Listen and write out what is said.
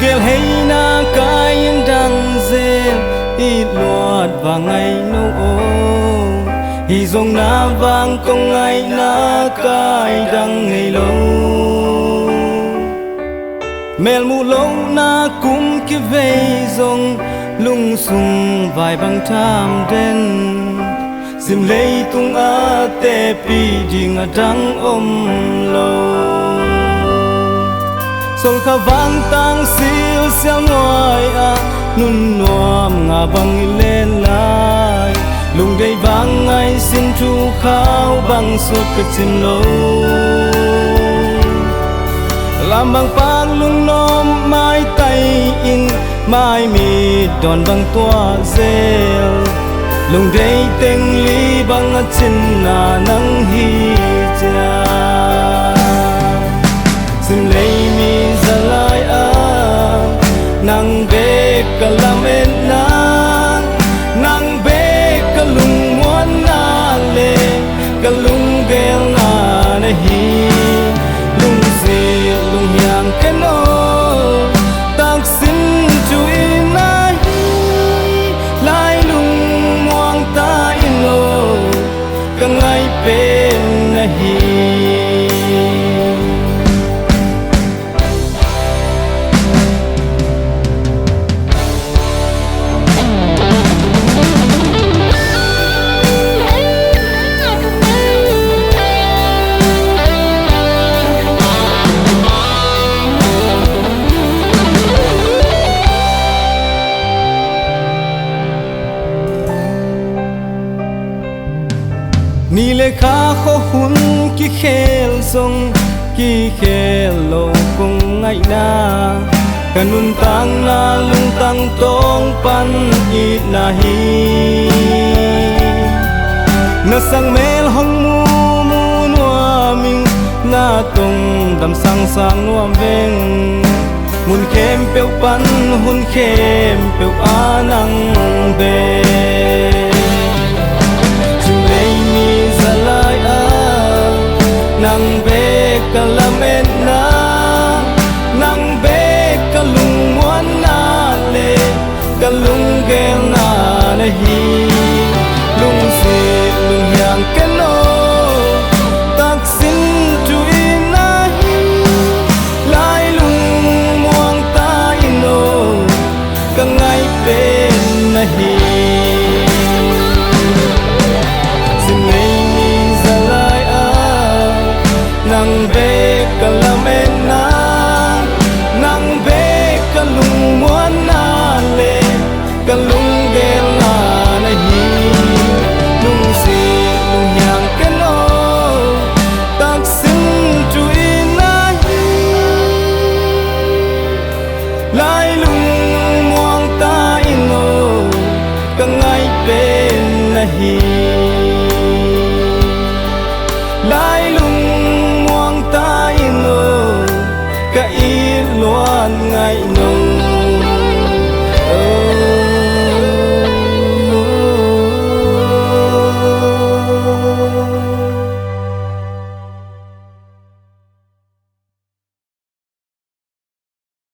gel hay na cái đăng zel ít loạt và ngày nâu ô hi dòng na vang công ngày na cái đăng ngày lâu mel mu lâu na cũng kia về dòng lung sung vài băng tham đen sim lấy tung a te pi ding a đăng lâu sol kha vang tang sil xiao ngoài a nun nuam nga bang lên lại lung đầy vang ngày xin chu khao bang suốt cái chim lâu làm bằng pang lung nom mai tay in mai mi đòn bằng toa zel lung đầy tên li bằng chân na nang hi cha xin lấy mi ra lại a nang be kalamen na nang be kalung muan na le kalung gel na nahi lung si lung yang keno tak sin chu in na lai lung muang ta ino kangai pe nahi ni le kha kho hun ki khel song ki khel lo kong ngai na kanun tang na lung tang tong pan i na hi na sang mel hong mu mu nuam ming na tong dam sang sang nuam veng mun khem peu pan hun khem peu anang be nang be kalamen na nang be kalung muan na le kalung gel na nahi lung si lung yang keno tak sin tu inahi lai lung muang ta ino kangai pe nahi nang be kalamen na nang be kalung muan na le kalung gel na nahi lung si lung yang keno tak sin tu inahi lai lung muang ta ino kangai pe nahi